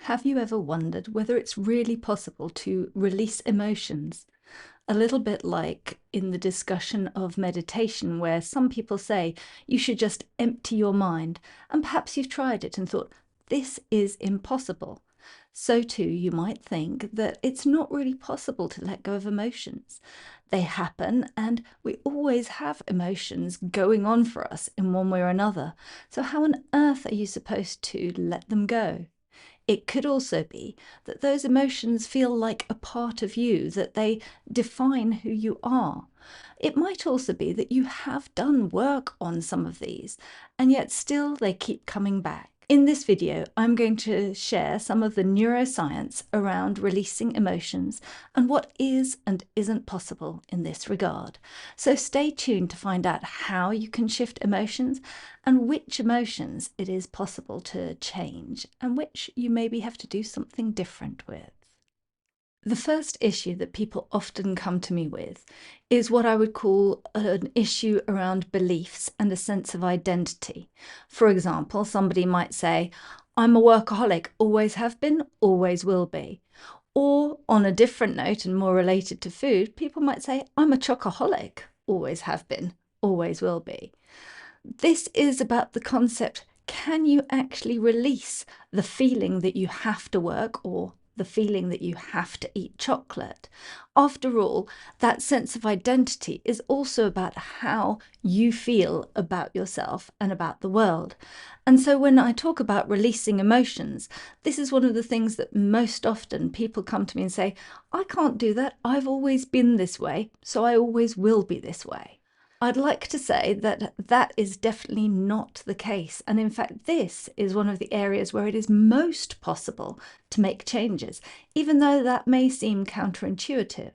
Have you ever wondered whether it's really possible to release emotions? A little bit like in the discussion of meditation, where some people say you should just empty your mind, and perhaps you've tried it and thought, this is impossible. So too, you might think that it's not really possible to let go of emotions. They happen, and we always have emotions going on for us in one way or another. So, how on earth are you supposed to let them go? It could also be that those emotions feel like a part of you, that they define who you are. It might also be that you have done work on some of these, and yet still they keep coming back. In this video, I'm going to share some of the neuroscience around releasing emotions and what is and isn't possible in this regard. So stay tuned to find out how you can shift emotions and which emotions it is possible to change and which you maybe have to do something different with. The first issue that people often come to me with is what I would call an issue around beliefs and a sense of identity. For example, somebody might say, I'm a workaholic, always have been, always will be. Or on a different note and more related to food, people might say, I'm a chocoholic, always have been, always will be. This is about the concept, can you actually release the feeling that you have to work or the feeling that you have to eat chocolate? After all, that sense of identity is also about how you feel about yourself and about the world. And so when I talk about releasing emotions, this is one of the things that most often people come to me and say, I can't do that. I've always been this way, so I always will be this way. I'd like to say that that is definitely not the case. And in fact, this is one of the areas where it is most possible to make changes, even though that may seem counterintuitive.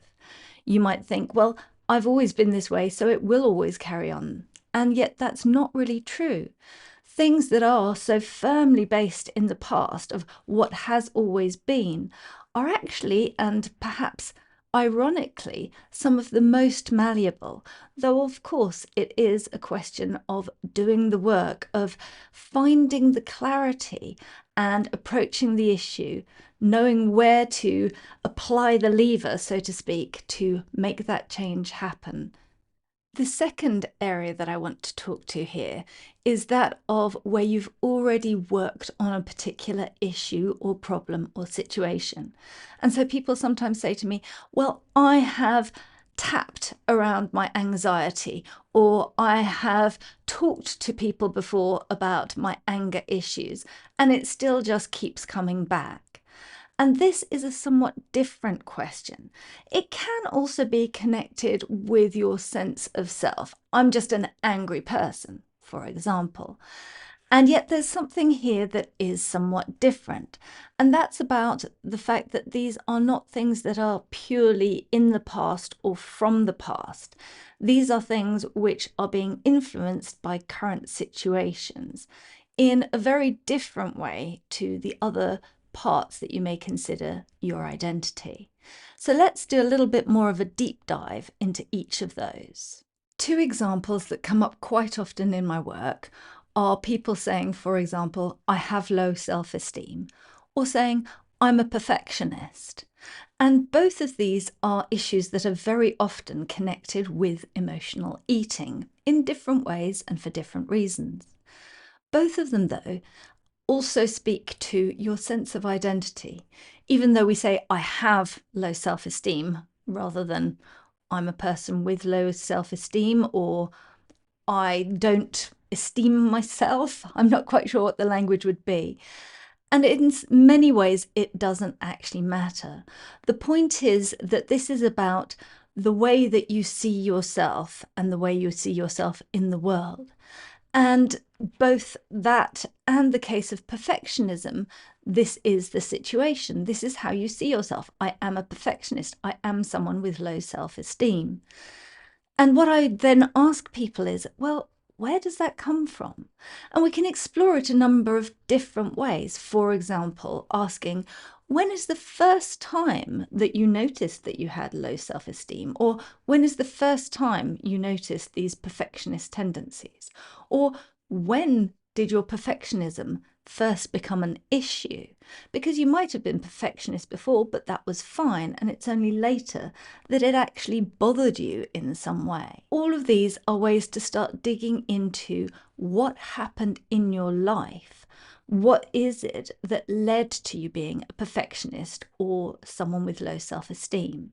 You might think, well, I've always been this way, so it will always carry on. And yet that's not really true. Things that are so firmly based in the past of what has always been are actually, and perhaps ironically, some of the most malleable, though of course it is a question of doing the work, of finding the clarity and approaching the issue, knowing where to apply the lever, so to speak, to make that change happen. The second area that I want to talk to here is that of where you've already worked on a particular issue or problem or situation. And so people sometimes say to me, well, I have tapped around my anxiety, or I have talked to people before about my anger issues, and it still just keeps coming back. And this is a somewhat different question. It can also be connected with your sense of self. I'm just an angry person, for example. And yet there's something here that is somewhat different. And that's about the fact that these are not things that are purely in the past or from the past. These are things which are being influenced by current situations in a very different way to the other parts that you may consider your identity. So let's do a little bit more of a deep dive into each of those. Two examples that come up quite often in my work are people saying, for example, I have low self-esteem, or saying, I'm a perfectionist. And both of these are issues that are very often connected with emotional eating in different ways and for different reasons. Both of them, though, also speak to your sense of identity, even though we say I have low self-esteem rather than I'm a person with low self-esteem or I don't esteem myself. I'm not quite sure what the language would be. And in many ways, it doesn't actually matter. The point is that this is about the way that you see yourself and the way you see yourself in the world. And both that and the case of perfectionism, this is the situation. This is how you see yourself. I am a perfectionist. I am someone with low self-esteem. And what I then ask people is, well, where does that come from? And we can explore it a number of different ways. For example, asking, when is the first time that you noticed that you had low self-esteem? Or when is the first time you noticed these perfectionist tendencies? Or when did your perfectionism first become an issue, because you might have been perfectionist before, but that was fine, and it's only later that it actually bothered you in some way. All of these are ways to start digging into what happened in your life. What is it that led to you being a perfectionist or someone with low self-esteem?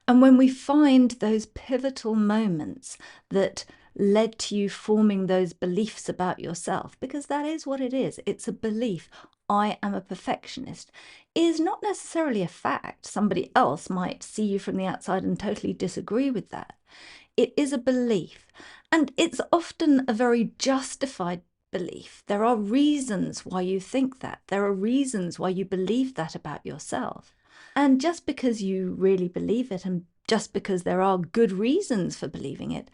And when we find those pivotal moments that led to you forming those beliefs about yourself, because that is what it is, it's a belief. I am a perfectionist is not necessarily a fact. Somebody else might see you from the outside and totally disagree with that. It is a belief, and it's often a very justified belief. There are reasons why you think that. There are reasons why you believe that about yourself. And just because you really believe it, and just because there are good reasons for believing it,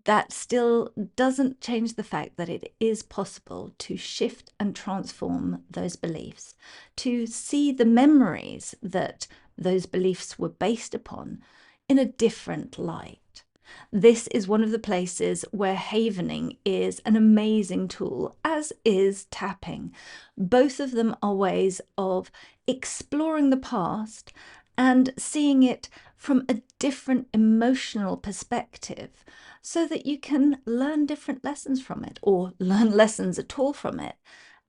that still doesn't change the fact that it is possible to shift and transform those beliefs, to see the memories that those beliefs were based upon in a different light. This is one of the places where havening is an amazing tool, as is tapping. Both of them are ways of exploring the past and seeing it from a different emotional perspective, so that you can learn different lessons from it, or learn lessons at all from it,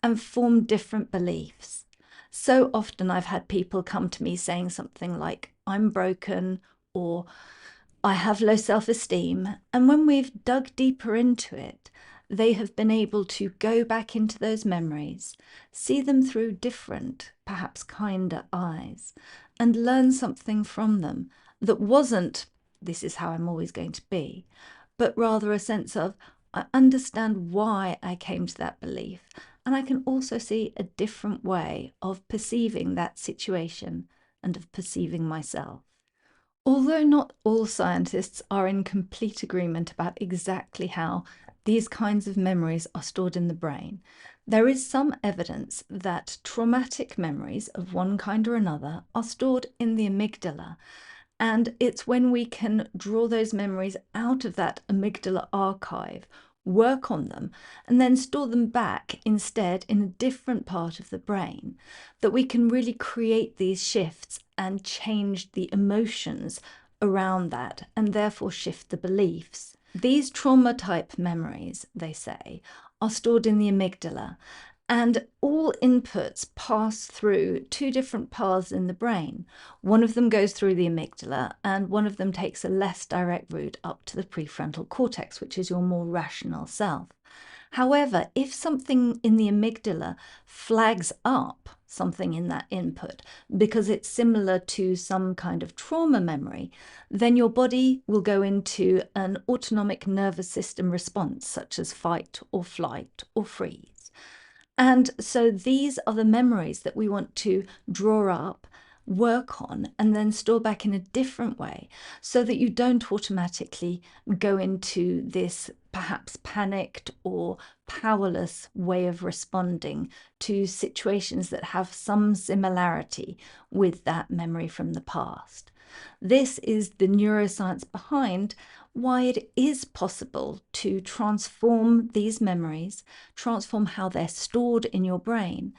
and form different beliefs. So often I've had people come to me saying something like, I'm broken, or I have low self-esteem. And when we've dug deeper into it, they have been able to go back into those memories, see them through different, perhaps kinder eyes, and learn something from them that wasn't, this is how I'm always going to be, but rather a sense of, I understand why I came to that belief, and I can also see a different way of perceiving that situation and of perceiving myself. Although not all scientists are in complete agreement about exactly how these kinds of memories are stored in the brain, there is some evidence that traumatic memories of one kind or another are stored in the amygdala. And it's when we can draw those memories out of that amygdala archive, work on them, and then store them back instead in a different part of the brain, that we can really create these shifts and change the emotions around that, and therefore shift the beliefs. These trauma type memories, they say, are stored in the amygdala, and all inputs pass through two different paths in the brain. One of them goes through the amygdala, and one of them takes a less direct route up to the prefrontal cortex, which is your more rational self. However, if something in the amygdala flags up something in that input because it's similar to some kind of trauma memory, then your body will go into an autonomic nervous system response, such as fight or flight or freeze. And so these are the memories that we want to draw up, work on, and then store back in a different way, so that you don't automatically go into this perhaps panicked or powerless way of responding to situations that have some similarity with that memory from the past. This is the neuroscience behind why it is possible to transform these memories, transform how they're stored in your brain,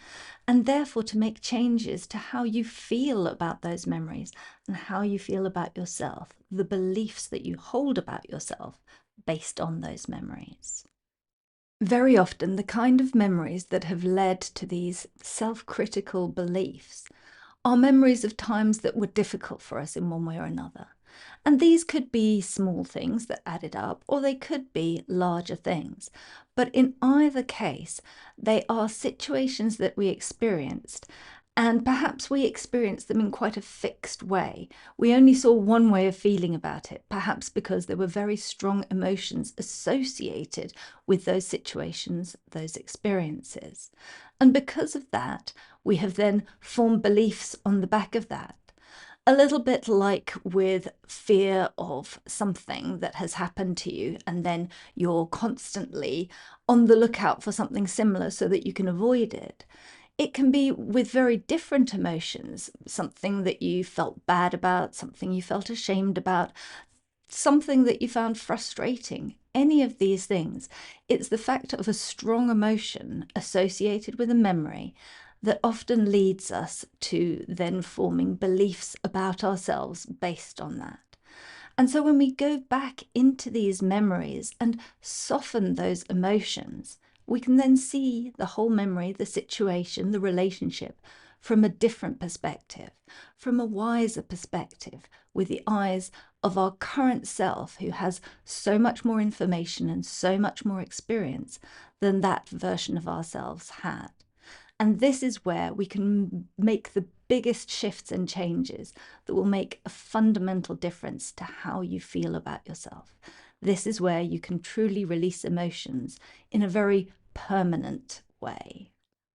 and therefore to make changes to how you feel about those memories and how you feel about yourself, the beliefs that you hold about yourself based on those memories. Very often, the kind of memories that have led to these self-critical beliefs are memories of times that were difficult for us in one way or another. And these could be small things that added up, or they could be larger things. But in either case, they are situations that we experienced, and perhaps we experienced them in quite a fixed way. We only saw one way of feeling about it, perhaps because there were very strong emotions associated with those situations, those experiences. And because of that, we have then formed beliefs on the back of that. A little bit like with fear of something that has happened to you, and then you're constantly on the lookout for something similar so that you can avoid it. It can be with very different emotions, something that you felt bad about, something you felt ashamed about, something that you found frustrating, any of these things. It's the fact of a strong emotion associated with a memory that often leads us to then forming beliefs about ourselves based on that. And so when we go back into these memories and soften those emotions, we can then see the whole memory, the situation, the relationship from a different perspective, from a wiser perspective, with the eyes of our current self, who has so much more information and so much more experience than that version of ourselves had. And this is where we can make the biggest shifts and changes that will make a fundamental difference to how you feel about yourself. This is where you can truly release emotions in a very permanent way.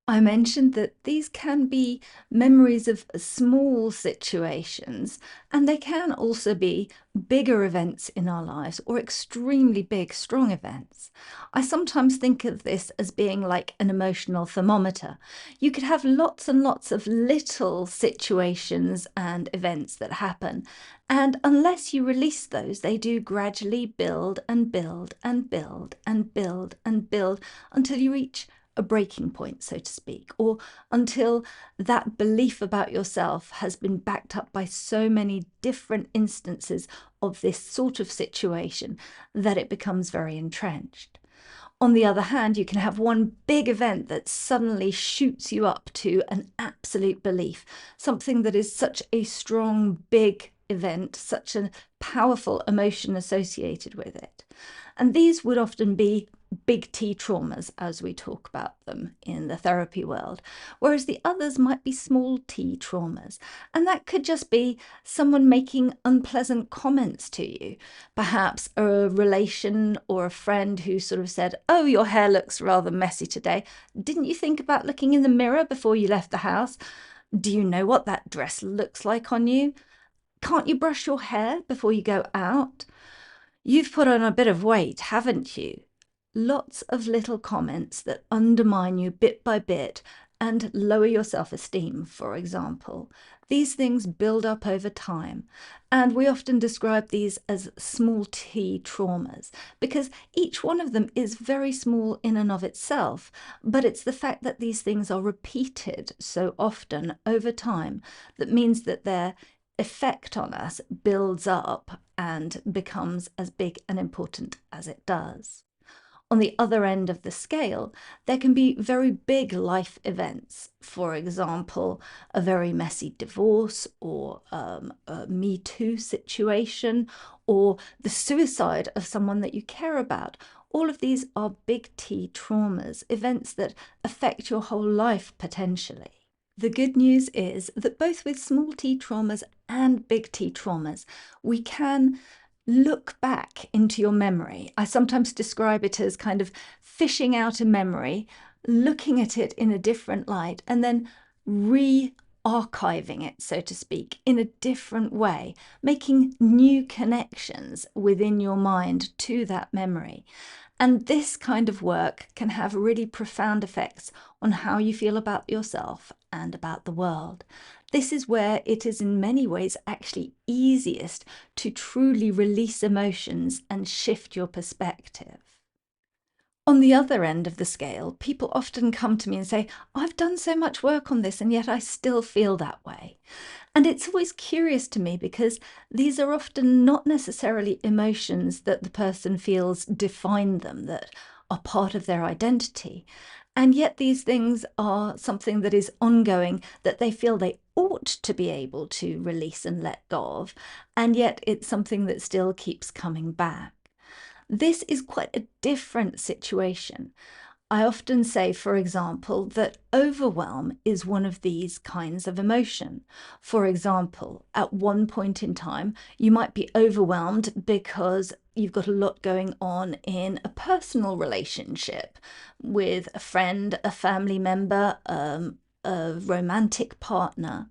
I mentioned that these can be memories of small situations, and they can also be bigger events in our lives or extremely big, strong events. I sometimes think of this as being like an emotional thermometer. You could have lots and lots of little situations and events that happen, and unless you release those, they do gradually build and build and build and build and build until you reach a breaking point, so to speak, or until that belief about yourself has been backed up by so many different instances of this sort of situation that it becomes very entrenched. On the other hand, you can have one big event that suddenly shoots you up to an absolute belief, something that is such a strong, big event, such a powerful emotion associated with it. And these would often be big T traumas, as we talk about them in the therapy world, whereas the others might be small t traumas. And that could just be someone making unpleasant comments to you, perhaps a relation or a friend who sort of said, "Oh, your hair looks rather messy today. Didn't you think about looking in the mirror before you left the house? Do you know what that dress looks like on you? Can't you brush your hair before you go out? You've put on a bit of weight, haven't you?" Lots of little comments that undermine you bit by bit and lower your self-esteem, for example. These things build up over time, and we often describe these as small t traumas because each one of them is very small in and of itself, but it's the fact that these things are repeated so often over time that means that their effect on us builds up and becomes as big and important as it does. On the other end of the scale, there can be very big life events. For example, a very messy divorce, or a Me Too situation, or the suicide of someone that you care about. All of these are big T traumas, events that affect your whole life potentially. The good news is that both with small t traumas and big T traumas, we can look back into your memory. I sometimes describe it as kind of fishing out a memory, looking at it in a different light, and then re-archiving it, so to speak, in a different way, making new connections within your mind to that memory. And this kind of work can have really profound effects on how you feel about yourself and about the world. This is where it is in many ways actually easiest to truly release emotions and shift your perspective. On the other end of the scale, people often come to me and say, "I've done so much work on this and yet I still feel that way." And it's always curious to me because these are often not necessarily emotions that the person feels define them, that are part of their identity. And yet these things are something that is ongoing, that they feel they ought to be able to release and let go of. And yet it's something that still keeps coming back. This is quite a different situation. I often say, for example, that overwhelm is one of these kinds of emotion. For example, at one point in time, you might be overwhelmed because you've got a lot going on in a personal relationship with a friend, a family member, a romantic partner.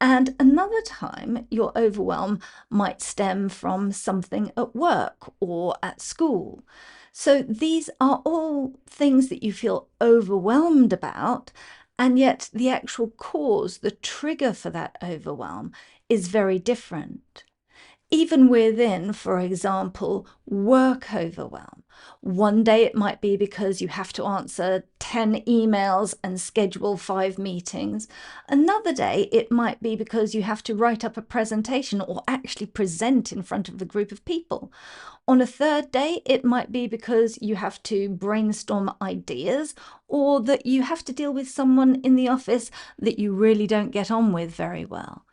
And another time, your overwhelm might stem from something at work or at school. So these are all things that you feel overwhelmed about, and yet the actual cause, the trigger for that overwhelm, is very different. Even within, for example, work overwhelm. One day it might be because you have to answer 10 emails and schedule 5 meetings. Another day it might be because you have to write up a presentation or actually present in front of a group of people. On a third day, it might be because you have to brainstorm ideas or that you have to deal with someone in the office that you really don't get on with very well.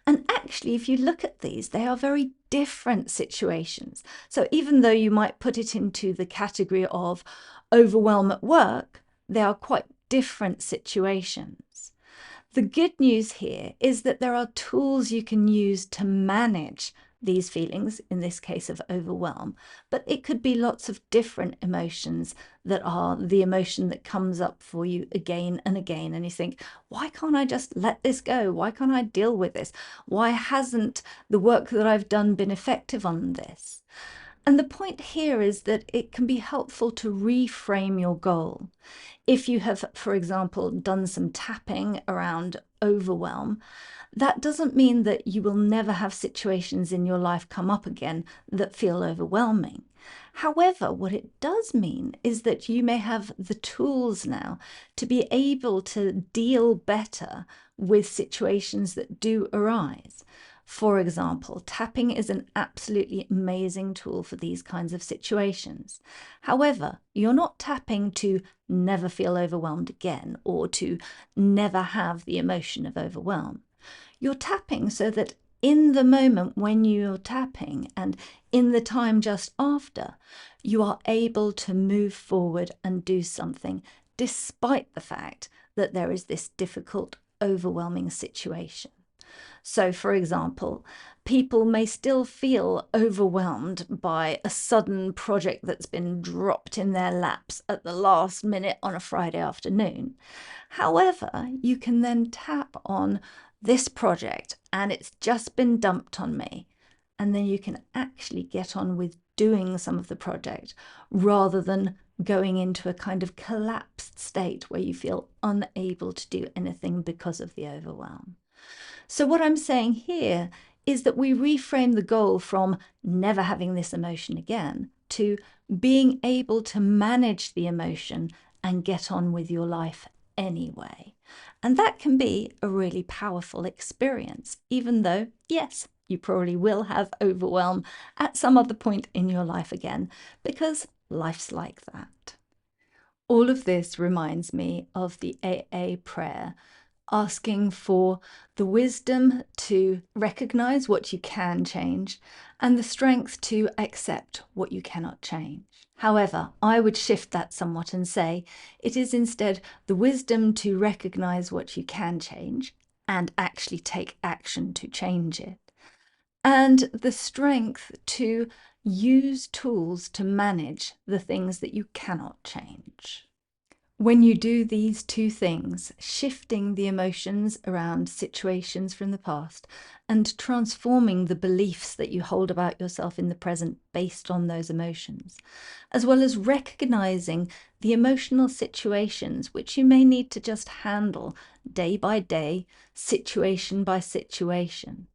And actually, if you look at these, they are very different situations. So even though you might put it into the category of overwhelm at work, they are quite different situations. The good news here is that there are tools you can use to manage these feelings, in this case of overwhelm, but it could be lots of different emotions that are the emotion that comes up for you again and again. And you think, why can't I just let this go? Why can't I deal with this? Why hasn't the work that I've done been effective on this? And the point here is that it can be helpful to reframe your goal. If you have, for example, done some tapping around overwhelm, that doesn't mean that you will never have situations in your life come up again that feel overwhelming. However, what it does mean is that you may have the tools now to be able to deal better with situations that do arise. For example, tapping is an absolutely amazing tool for these kinds of situations. However, you're not tapping to never feel overwhelmed again or to never have the emotion of overwhelm. You're tapping so that in the moment when you're tapping and in the time just after, you are able to move forward and do something despite the fact that there is this difficult, overwhelming situation. So, for example, people may still feel overwhelmed by a sudden project that's been dropped in their laps at the last minute on a Friday afternoon. However, you can then tap on this project and it's just been dumped on me. And then you can actually get on with doing some of the project rather than going into a kind of collapsed state where you feel unable to do anything because of the overwhelm. So what I'm saying here is that we reframe the goal from never having this emotion again to being able to manage the emotion and get on with your life anyway. And that can be a really powerful experience, even though, yes, you probably will have overwhelm at some other point in your life again, because life's like that. All of this reminds me of the AA prayer, asking for the wisdom to recognize what you can change and the strength to accept what you cannot change. However, I would shift that somewhat and say it is instead the wisdom to recognize what you can change and actually take action to change it, and the strength to use tools to manage the things that you cannot change. When you do these two things, shifting the emotions around situations from the past and transforming the beliefs that you hold about yourself in the present based on those emotions, as well as recognizing the emotional situations which you may need to just handle day by day, situation by situation,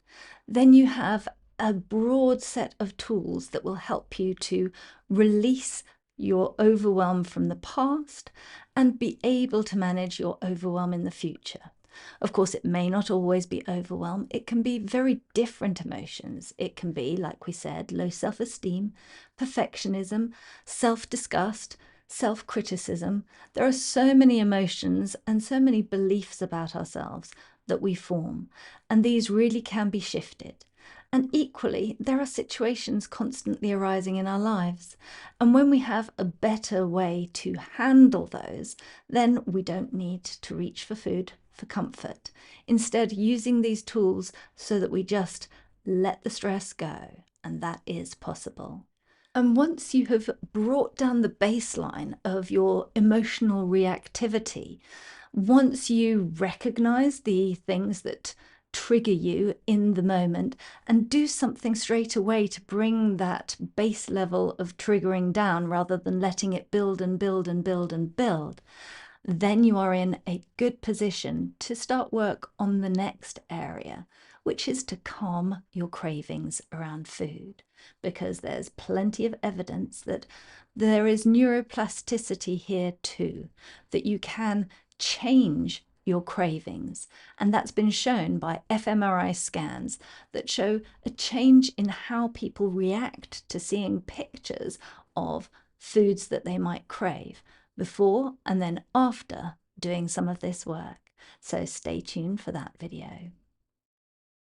then you have a broad set of tools that will help you to release your overwhelm from the past and be able to manage your overwhelm in the future. Of course, it may not always be overwhelm. It can be very different emotions. It can be, like we said, low self-esteem, perfectionism, self-disgust, self-criticism. There are so many emotions and so many beliefs about ourselves that we form, and these really can be shifted. And equally, there are situations constantly arising in our lives. And when we have a better way to handle those, then we don't need to reach for food for comfort. Instead, using these tools so that we just let the stress go. And that is possible. And once you have brought down the baseline of your emotional reactivity, once you recognize the things that trigger you in the moment and do something straight away to bring that base level of triggering down rather than letting it build and build and build and build, then you are in a good position to start work on the next area, which is to calm your cravings around food, because there's plenty of evidence that there is neuroplasticity here too, that you can change your cravings. And that's been shown by fMRI scans that show a change in how people react to seeing pictures of foods that they might crave before and then after doing some of this work. So stay tuned for that video.